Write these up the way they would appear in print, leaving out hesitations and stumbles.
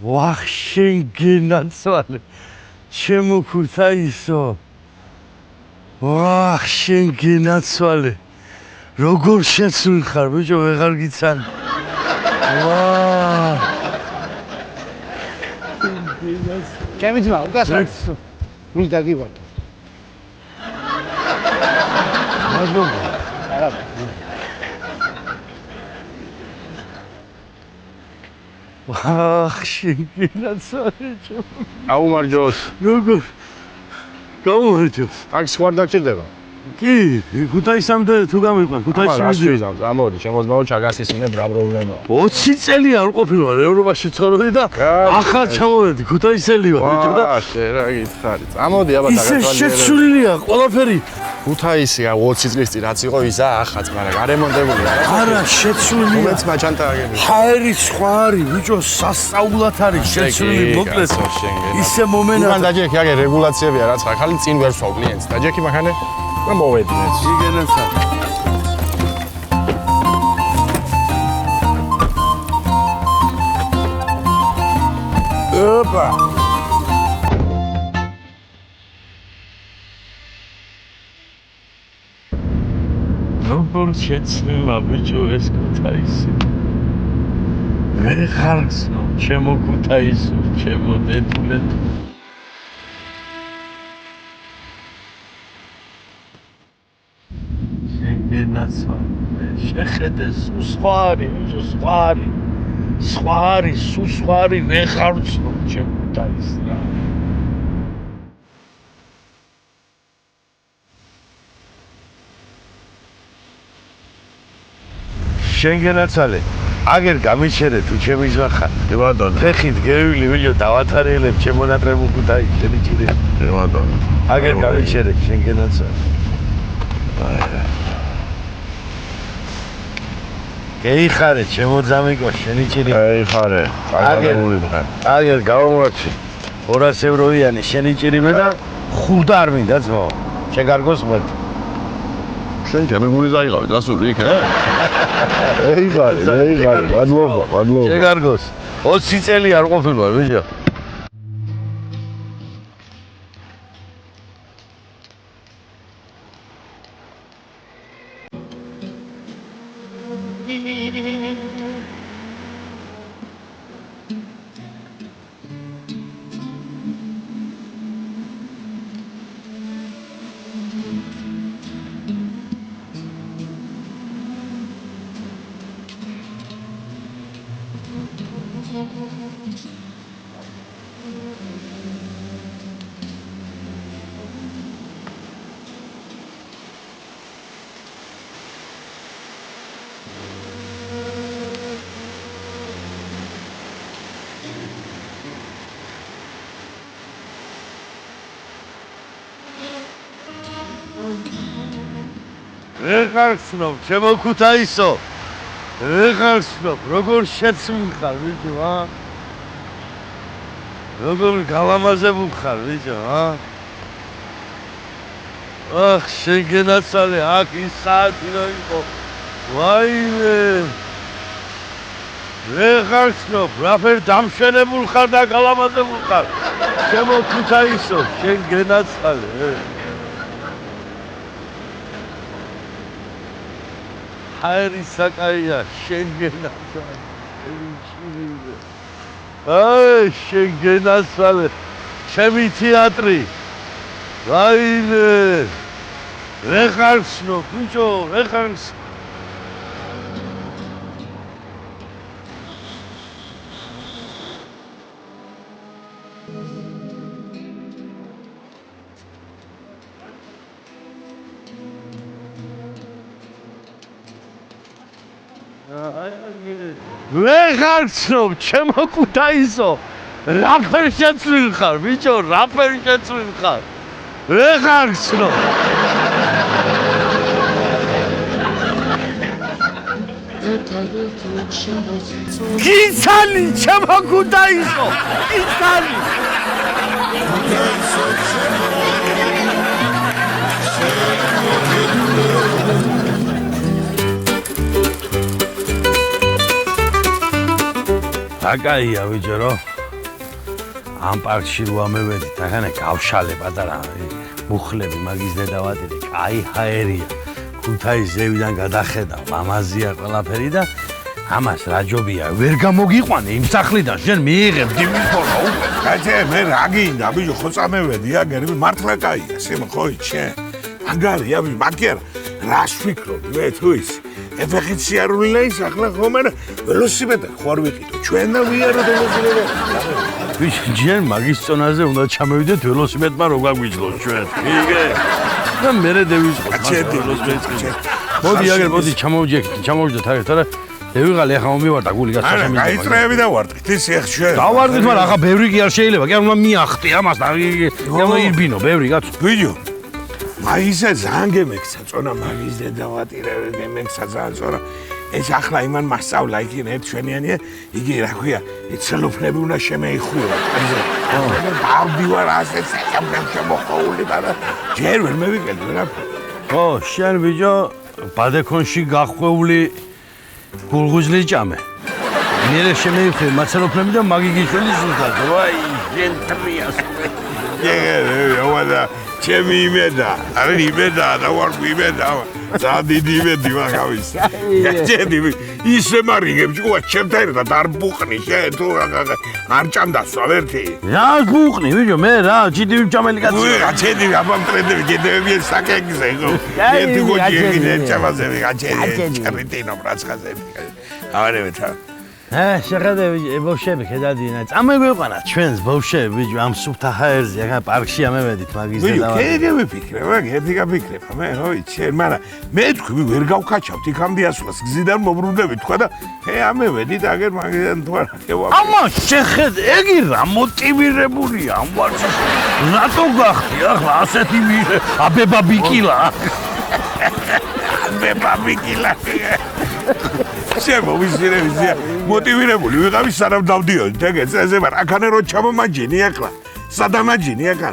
ვახ შენ გენაცვალე ჩემო ქუთაისო ვახ შენ გენაცვალე როგორ შეცვლილ ხარ ბიჭო ვეღარ გიცანი ვაა ჩემი ძმა უკასრაც ნუ დაგივარდა მადლობა არა ვახ შენ გენაცვალე ჩემო აუმარჯოს როგორ გამომარჯოს ტაქსი ხوار დაჭირდება კი ქუთაისამდე თუ გამიყვან ქუთაისში მიდივარ ამოდი შემოძმაო ჩაგასისინე რა პრობლემაა 20 წელი არ ყოფილვარ ევროპაში ცხოვრობდი და ახლა ჩამოვედი ქუთაისელი ვარ ბიჭო და შე რა გითხარი წამოდი აბა ისე შეცვლილია ყველაფერი ქუთაისია 20 წლის წინ რაც იყო ისა ახაც მაგრამ გარემონტებულია არა შეცვლილია უმეც მაჩანთა აგები ჰაერი სხვა არის ბიჭო სასწაულად არის შეცვლილი მოკლედ ისე მომენა მან დაჯექი აგე რეგულაციებია რაც ხარ ხალი წინ ვერ სვავ კლიენტს დაჯექი მანქანე და მოვედინეთ იგენეცა ოპა როგორ შეცვლილა ბიჭო ეს ქუთაისი ვერ ხარცნო ჩემო ქუთაისო ჩემო დედულეთ შეგენაცვალე შეხედე სხვა არის სხვა არის ვერ ხარცნო ჩემო ქუთაისი რა შენგენაცვალე აგერ გამიჩერე თუ ჩემი ზღვა ხარ ბატონო ფეხით გევილი ვიჯო დავათარიელებ ჩემონატრებულ ქუთაისში შენიჭირი ბატონო აგერ გამიჩერე შენგენაცვალე გეიხარე ჩემო ძამიკო შენიჭირი გაიხარე აგებული დღე აგერ გავამორჩი 200 ევროიანი შენიჭირიმე და 5 არ მინდა ძმაო შეგარგოს ხმეთ შენ ჩემი დაიღავი დასული იქ ეიღარი მადლობა შეგარგოს 20 წელი არ ყოფილვარ ბიჭო ვეღარცნობ ჩემო ქუთაისო ვეღარცნობ როგორ შეცვლილ ხარ ბიჭო როგორ გალამაზებულ ხარ ბიჭო ახ შენგენაცვალე აქ ის საათი რო იყო ვაიმე ვეღარცნობ რაფერ დამშვენებულ ხარ და გალამაზებულ ხარ ჩემო ქუთაისო შენგენაცვალე ჰაერი საკაია შენგენაცვალე აი შენგენაცვალე ჩემი თეატრი ვაიმე ვეღარცნო ბიჭო ვეღარცნო ვეღარცნობ ჩემო ქუთაისო რაფერ შეცვლილ ხარ ბიჭო რაფერ შეცვლილ ხარ ვეღარცნობ გიცანი ჩემო ქუთაისო გიცანი აკაია ბიჭო ამ პარკში რო ამევედით, ახლა გავშალე პატარა მუხლები, მაგის დედავატირი, კაი ჰაერია. ქუთაის ზევიდან გადახედავ, ამაზია ყველაფერი და ამას რა ჯობია, ვერ გამოგიყვანე იმ სახლიდან, შენ მიიღებ დივიზორა უკვე. კაცე, მე რა გინდა, ბიჭო, ხო წამევედი, აგერ მართლა კაია, სიმა ხო იცი? მაგარია, ბიჭო, მაგერ რას ვფიქრობ, მე თუ ისი. ეფეხით სიარულილა ის ახლა ხომ არა ველოსიპედი ხوار ვიყიდო. ჩვენ და ვიარო ველოსიპედი. ბიჭო, ჯერ მაგის წონაზე უნდა ჩამოვიდეთ ველოსიპედმა რო გაგვიძლოს ჩვენ. მიიგე? და მერე დევიწყოთ. მოდი აგერ, მოდი ჩამოვიდეთ აგერ, არა დევიღალე ახლა მომივარდა გული გასა შემიძლია. აი, წრეები დავარდით, ის ახშე. დავარდით, მაგრამ ახლა ბევრი კი არ შეიძლება, კი უნდა მიახტი ამას და კი უნდა ირბინო, ბევრი კაცო. ბიჭო, მაგისა ძალიან გემექცა, წონა მაგის დედავატირები გემექცა ძალიან წონა. ეს ახლა იმან მასწავლა იქ ერთშენიანია, იგი რა ქვია, იცელოფნები უნდა შემეიხულა. და დავდივარ ასე შემოხეული და ჯერ ვერ მევიკეთე რა. ხო, შენ ბიჭო, ბადექონში გახვეული გულღუზლის ჭამე. მერე შემეიხუე მაცელოფნები და მაგი გიშველი ზუსტად. ვაი, ჟენტრიას. და ჩემი იმედა, არა იმედა, და ვარ იმედა. ზადიდი იმედი მაგავის. ჯედი ისე მარიგებ ჯგუა ჩემთან ერთად არ ბუყნი შენ თუ არ ჭამდასვა ვერთი. რა ბუყნი ბიჭო მე რა ჭიდივი ჭამელი კაცი. რა ჭედი აბამ ტრენდები გედები საკეგზე ხო. ერთი გოჯი ეგინე ჭამაზები გაჭედი. ჭრიტინო ბრაცხაზები. ავარებეთა. შეხედები ბავშვები ხედავდინა წამეგვეყანა ჩვენს ბავშვები ბიჭო ამ სუფთა ჰაერზე ახლა პარკში ამევედით მაგის და დავარ. ბიჭო, ვიფიქრე, მაგ ერთი გაფიქრებ, მე ხო იცი, მაგრამ მე თქვი ვერ გავკაჩავთ იქამდე ასვლას გზიდან მოbrunდები თქვა და ამევედით აგერ მაგიდან თუ არა ხევა. ამა შეხედე, ეგი რა მოტივირებულია ამ ვარჯიშს. რატო გახდი ახლა ასეთი აბება ბიკილა. აბება ბიკილა. შემოვიზირებია მოტივირებული ვიყავი სანამ დავდიოდი ეგეც ესე მაგრამ აქანე რო ჩამომაჯინი ახლა სადამაჯინი ახლა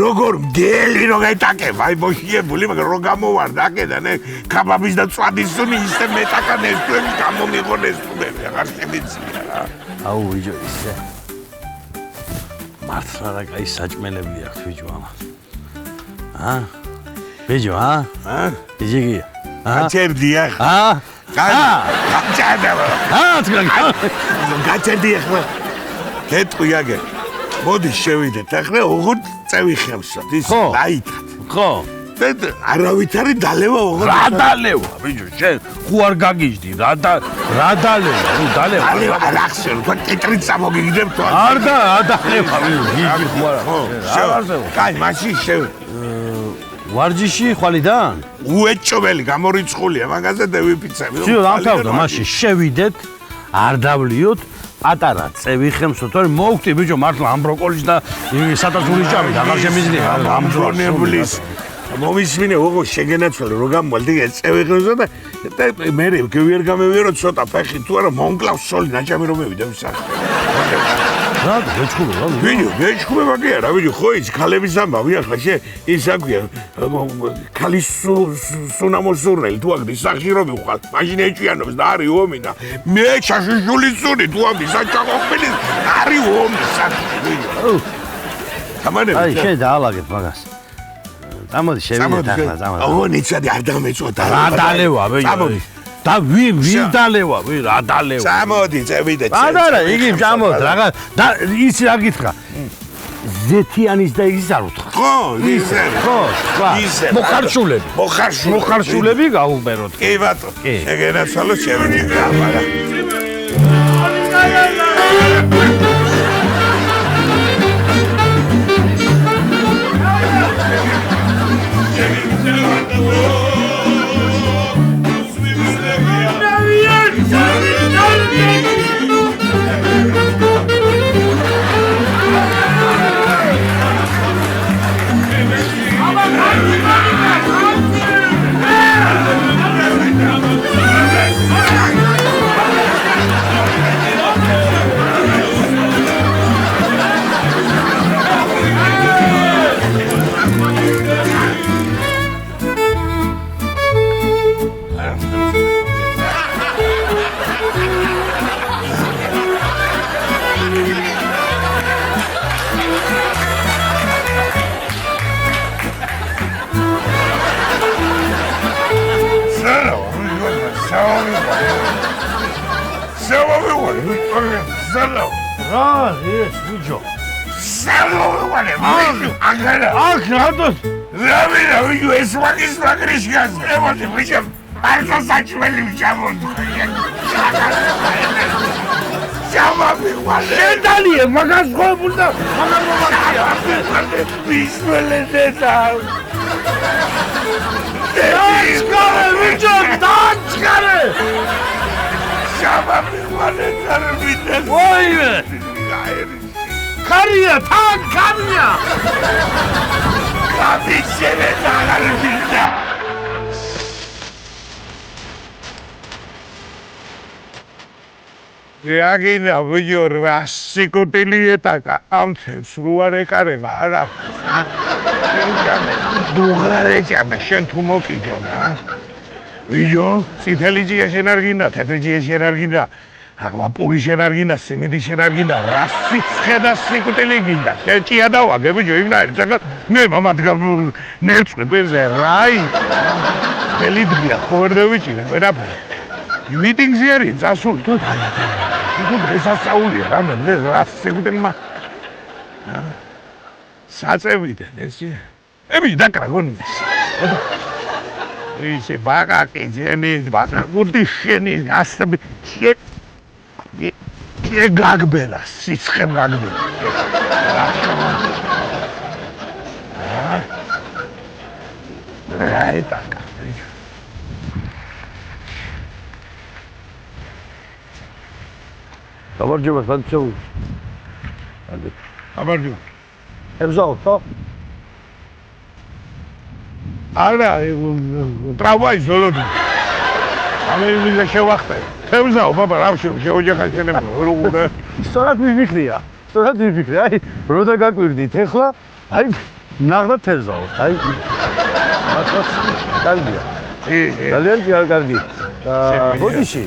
როგორ მგელი რო გაიტაკება აი მოშიებული მაგრამ რო გამოვარდა აქედან კაბაბის და წვადის სუნი ისე მეტაკანეს თუ გამომიღონეს თუ აღარ შემიძლია რა აუ ვიჯო ისე მართლა რა კაი საჭმელები აქვს ვიჯო ამას ვიჯო იჯიგი გაჩერდი ახლა გაჩერდი ახლა გეტყვი აგერ მოდი შევიდეთ ახლა ოღონდ წევი ხევსოთ ის ლაითად ხო არავით არის დალევა ოღონდ რა დალევა ბიჭო შენ ხო არ გაგიჟდი რა დალევა დალევა არ ახსენ თქვა კეტრით წამოგიგდებ თუ არ დალევა გიჟდი ხო არა კაი მაშინ შევ ვარჯიში ხვალიდან? უეჭველი გამორიცხულია მაგაზე და ვიფიცები. შევ დამთავრდა მაშინ შევიდეთ არ დავლიოთ პატარა წევი ხემსო თორე მოვხდი ბიჭო მართლა ამ ბროკოლის და სატაცულის ჭამით აღარ შემიძლია ამ ბრონებლის მომისმინე ოღო შეგენაცვალე რო გამვალდი წევი ხემსო და მე ვერ გამევიარო ცოტა ფეხი თუ არა მონკლავს სოლი ნაჭამი რომ მევიდა ვისახ. რა გეჩხუბება ბიჭო გეჩხუბება კი არა ბიჭო ხო ის ქალების ამბავი ახლა შე ის აქვია ქალის სუნამოსურნელი თუ აგდი სახში რომ ვიყავ მაშინ ეჭვიანობს და არის ომი და მე შაშუშული სუნი თუ აგდი საჭაყოფილი არის ომი სახში ბიჭო გამანები აი შე დაალაგეთ მაგას წამოდი შევიდეთ ახლა წამოდი აუ ნიცადი არ დამეწოდა რა დალევა ბიჭო და ვინ დალევა ვინ რა დალევა წამოდი წევიდეთ არა იგი წამოდი რაღაც და ის რა გითხრა ზეთიანის და ის არ უთხრა ხო ისე ხო ისე მოხარშულები გაუბეროთ კი ბატონო შეგენაცვალო შევიდეთ აბარა სალო რა ეს ბიჭო სალო აგარა აქ რატო რა ვიო ეს მაგის მაგრის გასწრებოდი ბიჭო არცა საჭმელი ვჭამოდი შენდალიე მაგას ხოებულ და მაგარ მომაკია ბისმელედა დაჩქარე ბიჭო დაჩქარე შაბაბი თარბიტე ვაიმე ქარია თან ქარია კაბიშევე დაგარბინა რეაგინა ვიო რა სიკუტილი ეტაკა ამ თემს რუარე კარება არა დუღარე ჯამე შენ თუ მოკიდო რა ვიო წითელი ჯია შენ არ გინდა თეთრი ჯია შენ არ გინდა აღმა პური შენ არ გინდა სიმინდი შენ არ გინდა რა სიცხე და სიკუტილი გინდა შენ ჭია დავაგე ვიო იმნაირი ზოგადად მე მამადგა ნერწყვი პირზე რაი ელიდრია ხორდევიჭი ვერაფერი მიტინგზე არის წასული თუ თუ დღესასწაულია რამე რა სიკუტილმა საწევიდან ეს ები დაკრაგონი ისე ბაკაკი ჯენი ბაკაკურდი შენი ასები კე გაგბელა სიცხე გაგბელა რა ეტაკა გამარჯობა სანჩო გამარჯობა ებზაო თო არა ტრამვაი ზოლოდი ამერიკა შევახტე ებზაო ბაბა რა შეოჯახა შენებო სწორად მიფიქრია აი როდა გაკვირდით ეხლა აი ნაღდა თეზაო აი მართლაც კარგია ძალიან კარგი ბოდიში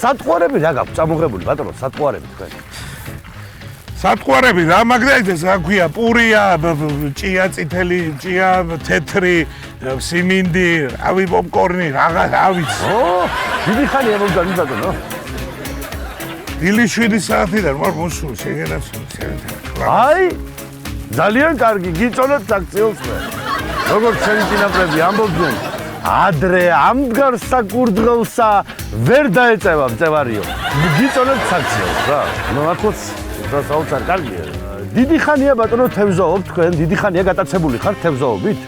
სატყვარები რა გაქვს წამოღებული ბატონო სატყვარები თქვენ სატყვარები რა მაგდაიდეს რა ქვია პურია ჭია წითელი ჭია თეთრი სიმინდი რავი პოპკორნი რაღა რა ვიცი დიდი ხანია მომგანი ბატონო დილის 7 საათიდან მარ მოსული შეგენაცვლე აი ძალიან კარგი გიწონოთ საქციელს მე როგორც შენი წინაპრები ამბობდნენ ადრე ამდგარ საკურდღელსა ვერ დაეწევა მწევარიო გიწონოთ საქციელს რა მართლაც საოცარ კარგია დიდი ხანია ბატონო თევზაობ თქვენ დიდი ხანია გატაცებული ხართ თევზაობით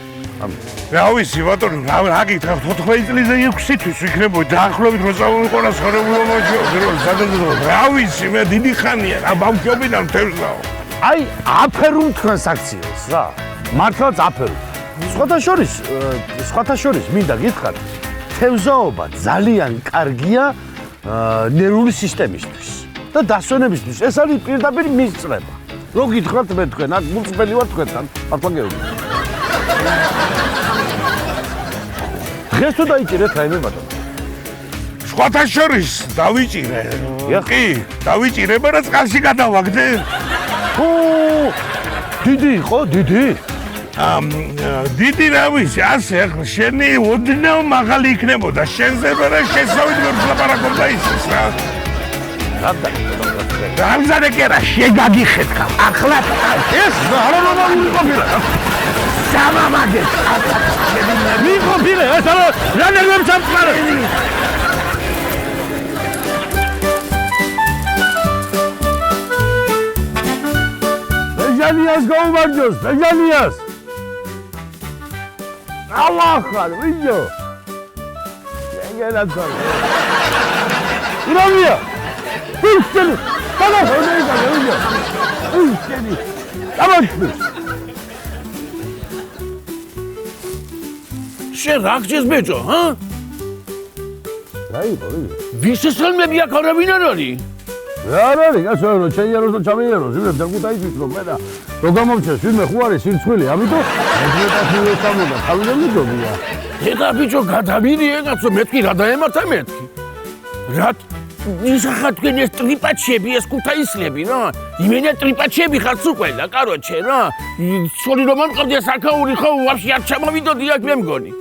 რა ვიცი ბატონო რა გითხრა 14 წელიწადზე 6 თვის ვიქნებოდი დაახლოებით მოსწავლე ყოლა სხერებულო მოჭიო სადაზრო რა ვიცი მე დიდი ხანია რა ბავშვობიდან თევზაო აი აფერუმ თქვენ საქციელს რა მართლაც აფერუმ სხვათა შორის მინდა გითხრათ თევზაობა ძალიან კარგია ნერვული სისტემისთვის და დასვენებისთვის ეს არის პირდაპირ მისწრება რო გითხრათ მე თქვენ აქ მუწბელი ვარ თქვენთან მართლა გეუბნები დღეს თუ დაიჭირეთ რაიმე ბატონო სხვათა შორის დავიჭირე კი დავიჭირე მაგრამ წყალში გადავაგდე დიდი იყო დიდი დიდი რა ვიცი ასე ახლა შენი ოდნავ მაღალი იქნებოდა შენზე რა შესავით გორფლაპარაკობდა ისიც რა რამზადე კერა შეგაგიხეთ ახლა ეს არა ნორმალური ყოფილა სამამაგე მიყოფილე ეს არა რა ნერვებს ამწყარე ეჟანიას გაუმარჯოს ეჟანიას ალახარ ვიჯო ეგენაცვალე ირამია ისწენი ყველა ხოდეიკა ვიჯო ისწენი ამაში შენ რა გჭირს ბეჭო ჰა რა იყო ვიჯო ვისესალმები აქ არავინ არ არის რა არის გასაურო ჩაიეროს და ჩამიეროს ვინმე დაგუტაიძის რომ მე და რო გამომჩეს ვინმე ხო არის სირცხვილი ამიტომ მედიტაცია სამოდა თავიდან მიდობია ეხა ბიჭო გადავიდე კაცო მეთქი რა დაემართა მეთქი რა ისახა თქვენ ეს ტრიპაჩები ეს ქუთაისლები რა იმენა ტრიპაჩები ხართ უყველა კაროჩე რა სული რომ ამყავდი საკაური ხო ვაფშე არ ჩამოვიდოდი აქ მე მგონი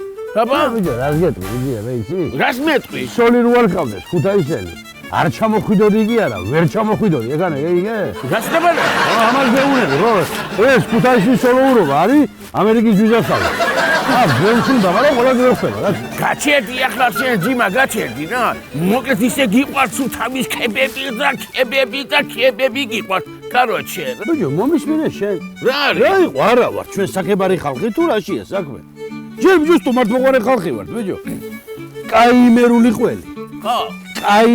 აბა ვიჯო რა გეტყვი ვიჯია მე იცი რას მეტყვი სული რო არ ყავდეს ქუთაისელი არ ჩამოხვიდოდი კი არა, ვერ ჩამოხვიდოდი, ეგანა, იგე? გასწრებადა. ამას გეუბნები, რო ეს ქუთაისის სოლოურობა არის ამერიკის ვიზასავი. ვენჩუნდა, მაგრამ ყველა გეხვდება, რა. გაჩერდი ახლა შენ ძიმა, გაჩერდი რა. მოკლედ ისე გიყვარს თუ თავის ქებები და ქებები გიყვარს. კაროჩე. ბიჭო, მომისმინე შენ. რა არის? რა იყო, არა ვარ, ჩვენ საქებარი ხალხი თუ რაშია საქმე? ჯერ ბიჭო სტუმართმოყვარე ხალხი ვართ, ბიჭო. კაი იმერული ყველი. ხო. კაი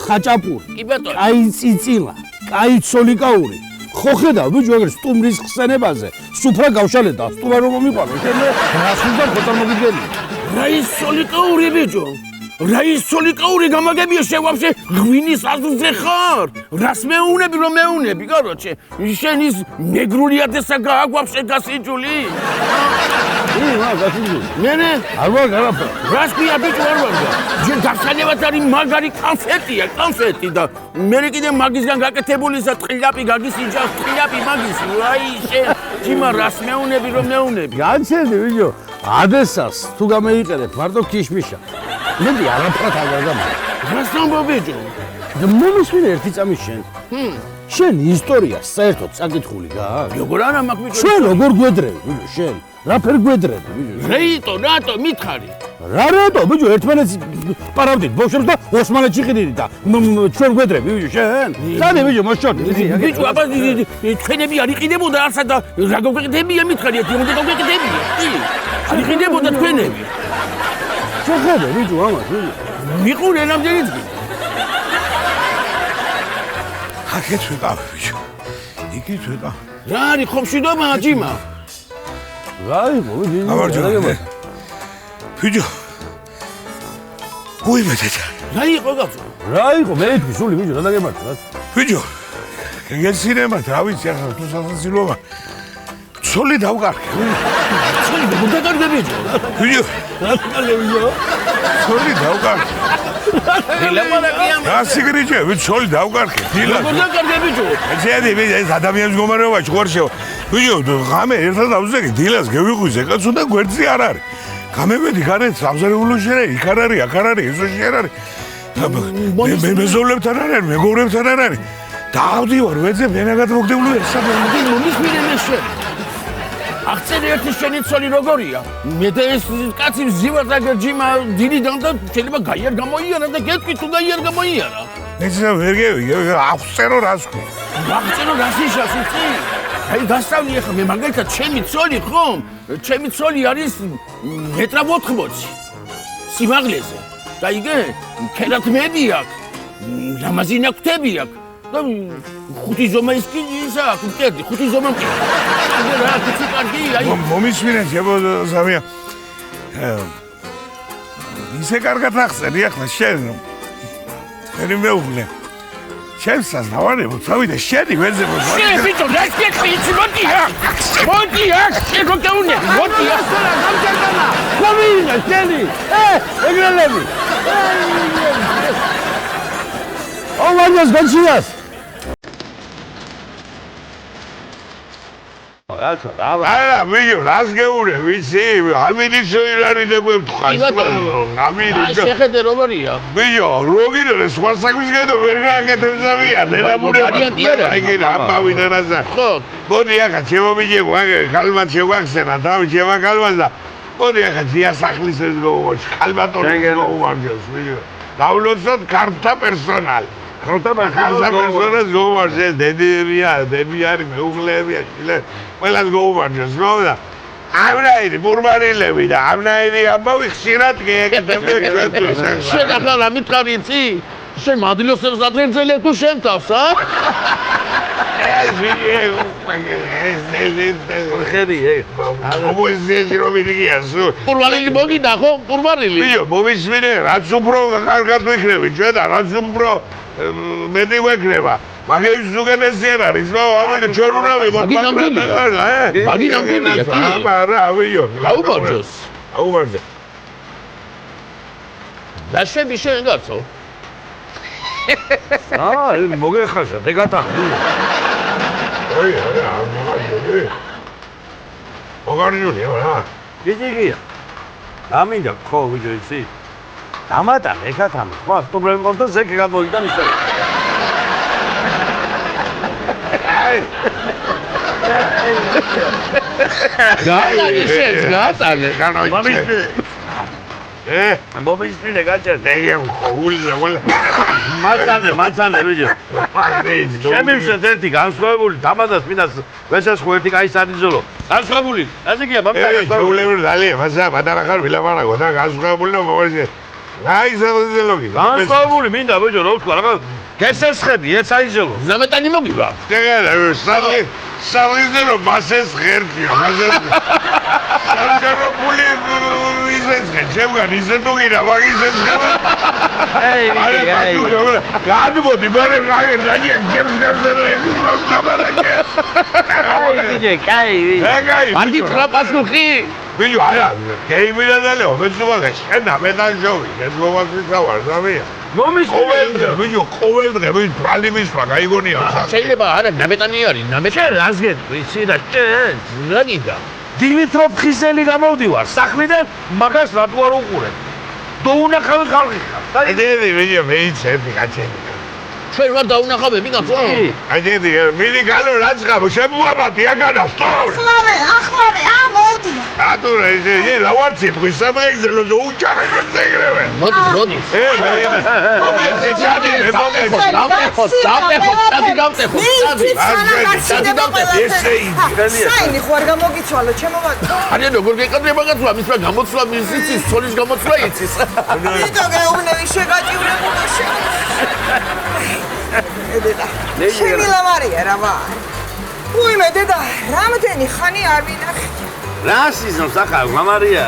ხაჭაპური. კი ბატონო. კაი წიწილა, კაი ცოლიკაური. ხო ხედავ ბიჭო ეგრე სტუმრის ხსენებაზე. სუფრა გავშალე და სტუმარ რომ მომიყვანო, შენ რასულდა ხოთარ მოგიდგენი. რა ის სოლიკაური ბიჭო? რა ის სოლიკაური გამაგებია შენ ვაფშე ღვინის აზუზე ხარ? რას მეუნები რომ მეუნები, კაროჩე? შენ ის მეგრული ადესა გააქვს ვაფშე გასიჯული? მა გასიჯული. მენე არ ვარ გარაფა. რას ქვია ბიჭო არ ვარ და? შენ გასანევად არის მაგარი კონფეტია, კონფეტი და მე კიდე მაგისგან გაკეთებული ისა ტყილაპი გაგისიჯა, ტყილაპი მაგის. აი შენ ძიმა რას მეუნები რომ მეუნები? განცედი ბიჭო. ადესას თუ გამეიყენებ მარტო ქიშმიშა. მეტი არაფრად არ გაგამო. რას ამბობიჯო? და მომისმინე ერთი წამი შენ. შენ ისტორიას საერთოდ საკითხული გააქვს? როგორ არა მაქვს ბიჭო? შენ როგორ გვედრები ბიჭო შენ? რაფერ გვედრები ბიჭო? რატო მითხარი? რა რატო ბიჭო ერთმანეთს პარავდით ბავშვებს და ოსმალეთში ყიდით და ჩვენ გვედრები ბიჭო შენ? წადი ბიჭო მოშორდი. ბიჭო აბა თქვენები არ იყიდებოდა არსა და რა გოგეკდებია მითხარი ერთი უნდა გოგეკდებია. კი. არ იყიდებოდა თქვენები. შეხედე ბიჭო ამას ბიჭო. მიყურე რამდენიც კი. აქეთ ვიყავ ბიჭო. იქით ვიყავ. რა არის ხომშვიდობა ჯიმა? რა იყო ბიჭო? გამარჯობა. ბიჭო. უიმედეთ. რა იყო გაწო? რა იყო მე თქვი სული ბიჭო რა დაგემართა რა? ბიჭო. გეგეცინებათ რა ვიცი ახლა თუ სასაცილოა. ცოლი დავკარგე. ცოლი უნდა კარგე ბიჭო. ბიჭო. რა კალევიო? ცოლი დავკარგე. დილაპარაკია. რა სიგრიჯები ცოლი დავკარგე. დილა. უნდა კარგე ბიჭო. ეცედი ეს ადამიანის მდგომარეობაში ხوار შევა. ბიჭო ღამე ერთად დავზეგე დილას გევიღვიძე კაცო და გვერდზე არ არის. გამებედი გარეთ სამზარეულო შერე იქ არ არის აქ არ არის ესო შენ არის. მე მეზობლებთან არ არის მეგობრებთან არ არის. დავდივარ ვეძებ ენაგად მოგდებული ესაბამი მომისმინე მე შენ. აღწერე ერთი შენი ცოლი როგორია? მე და ეს კაცი მზივარ და ჯიმა დილიდან და შეიძლება გაიარ გამოიარა და გეტყვი თუ გაიარ გამოიარა. მეცნე ვერ გევიგე აღწერო რას ქვი. აღწერო რას იშავს იცი? აი გასწავლი ახლა მე მაგალითად ჩემი ცოლი ხომ? ჩემი ცოლი არის 1.80 სიმაღლეზე. და იგე ქერათმები აქვს. ლამაზი ნაკვთები აქვს. და ხუთი ზომა ის კი ისა აქვს, მკერდი, ხუთი ზომა მკერდი. რა კაცი კარგი, აი მომისმინე ჯებო ზამია. ისე კარგად ახსენი ახლა შენ. მერი მეუღლე. შენსაც დავარებო, წავიდე შენი ვეძებო. შენ ბიჭო, რა შეკი იცი მოდი აქ. მოდი აქ, შენ რო გაუნები, მოდი აქ. გამჭერდანა. კომინა შენი. ეგრელები. ოვანეს განციას. არა, ვიგე, რას გეურე, ვიცი, ამინიცოი რა რიდები თქვას. ამინიცო. შეხედე როგორია? ვიგე, როგირე სხვა საქმის გადო ვერ გააკეთებსავია, ნერამური ვარიანტი არა. აი კი ამბავიდან აზა. ხო. მოდი ახლა შემომიჯექო, კალმად შევახსენა, თავი შევაკალმას და მოდი ახლა დიასახლის ეს გოვოჩ, კალმატორი გოვარჯოს, ვიგე. დავლოცოთ ქართა პერსონალი. ქართა პერსონალს გოვარჯეს, დები არის, მეუღლეებია, შილე. ყველას გოვარჯოს, ხო და ამნაირი ბურმარილები და ამნაირი ამბავი ხშირად გეკეთებია ჩვენთვის. შენ ახლა რა მითხარი იცი? შენ მადლოსებს ადრენძელია თუ შენ თავს, ა? ხედი, ომოზეში რომ მიდიგია სულ. პურვარილი მოგიდა ხო? პურვარილი. ბიჭო, მომისმინე, რაც უფრო კარგად ვიქნები ჩვენ და რაც უფრო მეტი ვექნება. მაგის უგენესი არ არის, რა, ამიტომ ჩვენ უნდა ვიყოთ მაგინამდელია. მაგინამდელია. არა, ვიო. აუმარჯოს. აუმარჯო. და შენ გაცო? მოგეხაშა, დეგატახი. ოი, მოგარჯუნია რა. გიძიგია. ამინდა ხო ვიდეო იცი? დამატან ეკათ ამ ხო სტუმრები მოვდა ზეკ გამოვიდა ისე გატანე მომისმინე გაჭერ ულზე მაცანე ბიჭო შემივშეთ ერთი განსხვავებული დამადას მინდა ვესასხო ერთი კაი სარიძოლო განსხვავებული ასე გია მამტაკა პრობლემა ძალიან მასა პატარა ხარ ვილაპარაკო და განსხვავებული და მოვალე აი ზელოგი განსხვავებული მინდა ბიჭო რო ვთქვა რაღაც გესესხები ერთ საიძოლო ნამეტანი მოგივა სარიძოლო მასეს ღერქია მასეს სარიძოლო ისეცე შემგან ისე თუ გირა მაგისეც აი გადმოდი მერე რაი კაი ანდი ტრაპასუხი ბიჭო არა გეიმილა დალეო მეცუმა შენა მეტანჯოვი ეს მომაკვიცა ვარ სამია მომისმინე ბიჭო ყოველდღე ბიჭო ბრალი მისვა გაიგონია შეიძლება არა ნამეტანი არის ნამეტანი შენ რას გეტყვი და შენ რაგიდა დიმიტროვ ხიზელი გამოვდივარ სახლიდან მაგას რატო არ უყურებ დაუნახავი ხალხი ხარ აიდი ბიჭო მეიცები გაჩენი ჩვენ ვარ დაუნახავები გახსოვ აიდი მიდი გალო რაც ხაბო შემოაბათი აგანა სტოლ ახლავე ამოდი ატურე ე ლავარცი პრისამეგზე ლო უჩარე ზეგრევე მოდი საინი ხوار გამოგიცვალო ჩემო ბატონო არა როგორ გეკადრება გაცვლა მისმა გამოცვლა მის იცის ცოლის გამოცვლა იცის ვიდო გეუბნები შეგაჭირებულო დედა შენი ლამარია რა ვარ უიმე დედა რამდენი ხანი არ ვინახე რა სიზნობს ახლა მამარია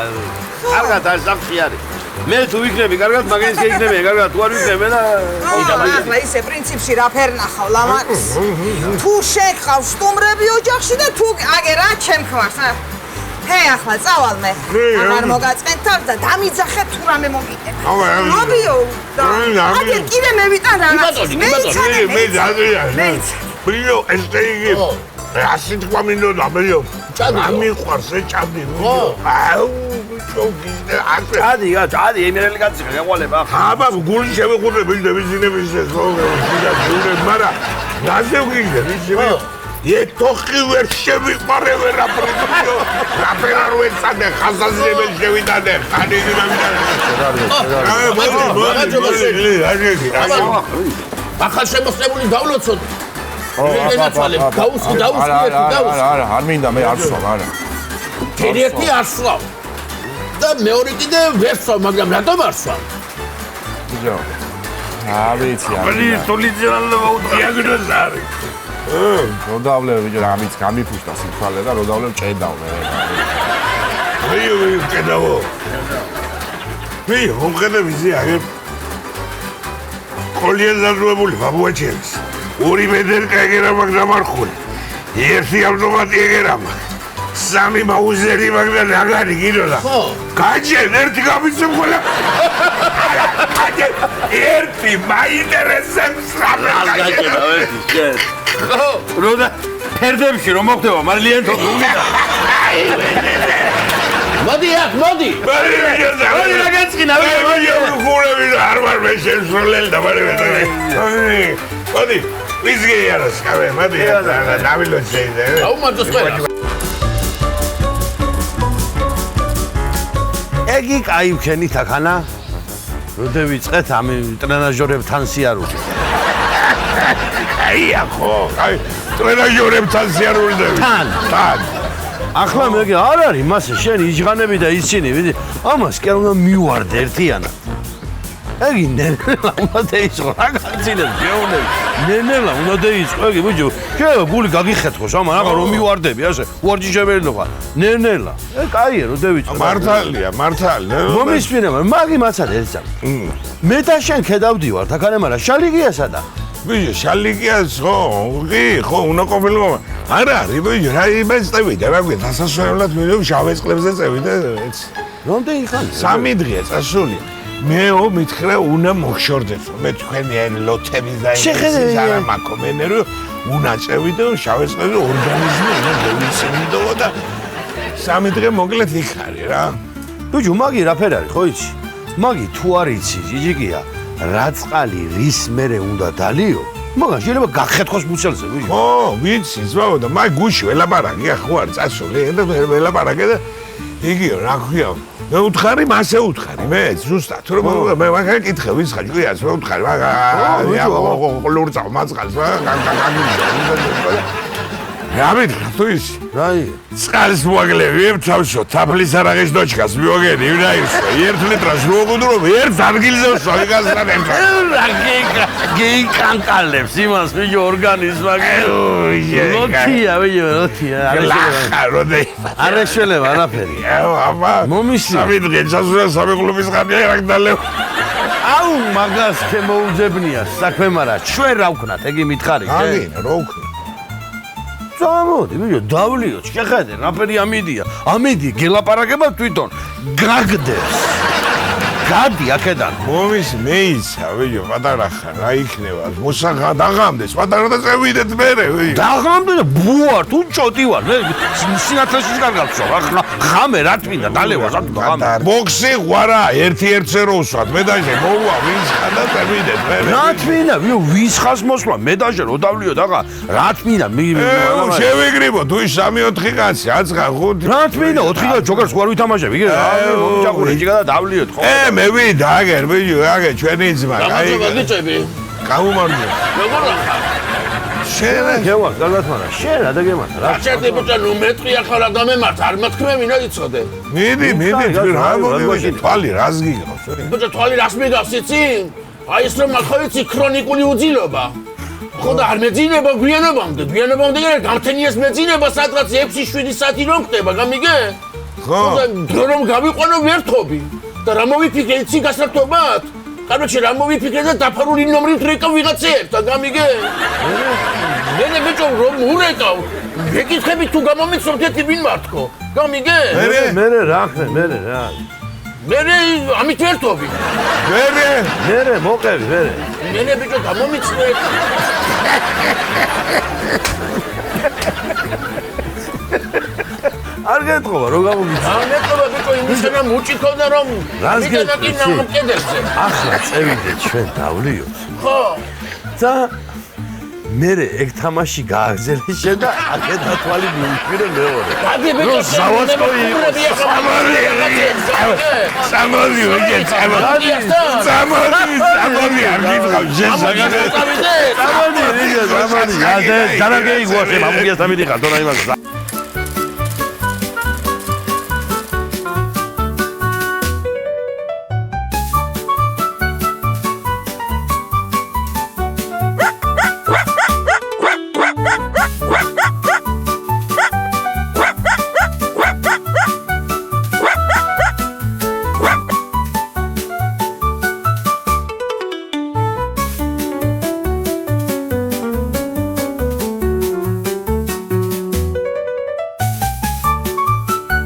კარგად არის სახში არის მე თუ ვიქნები კარგად მაგენს შეიქნები კარგად თუ არ ვიქნები და ახლა ისე პრინციპში რა ფერ ნახავ ლამარს თუ შეგყავ სტუმრები ოჯახში და თუ აგე რა ჩემქვარს ჰე ახლა წავალ მე აღარ მოგაწმენთ თავს და დამიძახე თუ რამე მოგიდე მობიო აგერ კიდე მე ვიტან რა მე დადია ბიჭო ეს ტეიგი ასე თქვა მინდოდა ბიჭო ამიყვარს ჭადი აუ ბიჭო გიზნე ასე ჭადი ემერელი კაცი გაყოლება აბა გული შევეხურე ბიჭო ვიზინების ეს ხო და ჯურე მარა რაზე ვიგე ვიცი ე თოხი ვერ შევიყარე ვერაფრიო რაფერარვე წადე ხაზაზებელ შევიდადე ხანი ახალ შემოსწრებული დავლოცოთ დაუსვი არა არ მინდა მე არ სვავ არა ერთი არ სვავ და მეორე კიდე ვერ სვავ მაგრამ რატომ არ სვავ ბიჭო არ ვიცი არ ბლი თოლიძეალა მოუდგიაგდოს არის როდავლებ ბიჭო რამიც გამიფუშტა სიტყვალე და როდავლებ ჭედავ მე ვიუ კედავო ვიუ ხოხედა ვიზი აგერ კოლიეზარუებული ბაბუაჩენის ორი მედერკა ეგერა მაგრამ არ ხული ერთი ავტომატი ეგერა სამი მაუზერი მაგრამ აგარი გინოდა ხო გაჭენ ერთი გამიცემ ხოლა ერთი მაინტერესებს რა გაჭენა ერთი შენ ხო როდა ფერდებში რომ მოხდება მარლიან თოქი მოდი აქ მოდი მოდი რაგაცხინა მოდი ხურები არ ვარ მე შემსროლელი და მარე მოდი ვიზგე არას კავე მოდი დავილო შეიძლება აუ მაგას ყველა ეგი კაი ვქენით ახანა როდე ვიწყეთ ამ ტრენაჟორებთან სიარული აია ხო აი ტრენაჟორებთან სიარული თან ახლა მე არ არის მასე შენ იჟღანები და ისინი ვიდი ამას კი არ უნდა მივარდე ერთიანად ეგი ნელა უნდა დაიწყო რა გაცილებ გეუნები ნელა უნდა დაიწყო ეგი ბიჭო შეიძლება გული გაგიხეთხოს ამან აღარ რომ მივარდები ასე უარჯიშებელი ხარ ნელა კაია რომ დავიწყო მართალია მომისმინე მაგი მაცად ერთსა მე და შენ ქედავდივართ აქ არა მაგრამ შალიგია სადა ბიჭო შალიგიას ხო უნდა ყოფილიყო არა არის ბიჭო რა იმას წევიდა რა გვი დასასვენებლად ვიდეო შავეს ყლებზე წევიდა ეც რამდენი ხანი 3 დღეა წასული მეო მითხრა უნდა მოხშორდეთ მე თქვენი აი ლოთების და შეხედე არა მაკომენერო უნდა წევიდო შავეს ყლებზე ორგანიზმი უნდა დევიცინიდო და 3 დღე მოკლედ იქ არის რა ბიჭო მაგი რა ფერ არის ხო იცი მაგი თუ არ იცი ჯიჯიკია რა წყალი რის მერე უნდა დალიო მაგრამ შეიძლება გახეთქოს მუცელზე ვიო ო ვიცი ზვაო და მაგ გუში ველაპარაკი ხო არ წასული და ველაპარაკე და იგიო რა ქვია მე უთხარი მასე უთხარი მე ზუსტად რომ მე მაგას კითხე ვინც ხარ ჭუიას მე უთხარი მაგ ლურწა მაწყალს რა მითხრა თუ ის რაი წყალს მოაგლევი თავშო თაფლის არაღის დოჩკას მიოგენი ვინაირსო 1 ლიტრას მოგუდრო ერთ ადგილზე ვსვაგასთან გეიკანკალებს იმას ვიო ორგანიზმა ლოთია ვიო ლოთია არ ეშველება არაფერი აბა მომისი სამი დღე ჩასულა სამი კლუბის ხანია რაგდალევ აუ მაგას ხე მოუძებნია საქმე მარა ჩვენ რა ვქნათ ეგი მითხარი აგინ რა ვქნა წამოდი ვიო დავლიოთ შეხედე რაფერი ამიდია ამიდი გელაპარაკება თვითონ გაგდებს გადი აქედან მომის მეიცა ვიო პატარა ხარ რა იქნება მოსაღა დაღამდეს პატარა და წევიდეთ მერე ვიო დაღამდა და ბუარ თუ ჭოტი ვარ მე სინათლეში გარგავსო ხამე რა თმინდა დალევა სათუ დაღამდა ბოქსი ღვარა ერთ-ერთზე რო ვსვათ მედაჟე მოვა ვინც ხარ და წევიდეთ მერე რა თმინდა ვიო ვის ხას მოსვლა მედაჟე რო დავლიო დაღა რა თმინდა შევიგრიბო თუ 3-4 კაცი აწყა 5 რა თმინდა 4 და ჯოგერს ვარ ვითამაშებ იგე რა მომჭახური ჯიგა და დავლიოთ ხო მე ვიდა აგერ ვიო აგერ ჩვენი ძმა აი გიწები გამომარჯვე როგორ ხარ შენ გევა გალათმარა შენ რა დაგემართა რა ჩერდი ბუჭა ნუ მეტყვი ახლა რა დამემართ არ მეთქმე ვინა იცოდე მიდი რა მოგივიდი თვალი რას გიგავს ბუჭა თვალი რას მიგავს იცი აი ეს რომ ახლა იცი ქრონიკული უძილობა ხო და არ მეძინება გვიანობამდე გამთენიეს მეძინება სადღაც 6-7 საათი რომ ხდება გამიგე ხო და რომ გავიყვანო ვერთობი და რა მოვიფიქრე იცი გასართობად? კაროჩე რა მოვიფიქრე და დაფარული ნომრით რეკავ ვიღაცებთან გამიგე? მე ბიჭო რომ ურეკავ მეკითხები თუ გამომიცნობთ ერთი ვინ მართქო? გამიგე? მე რა ხე მე რა მე ამით ვერთობი. მე მოყევი მე ბიჭო გამომიცნობ არ გეტყობა რო გამომიცნო არ მეტყობა ბიჭო იმისენა მუჭი ქონდა რომ მიტანაკი ნამკედელზე ახლა წევიდეთ ჩვენ დავლიოთ ხო და მე ეგ თამაში გააგზელე და აქეთა თვალი მიუჭირე მეორე გადი ბიჭო ზავასკოი სამოდი არ მითხავ სამოდი ზარაგეი გვაშე მამუგიას დამიდიხარ თორა იმას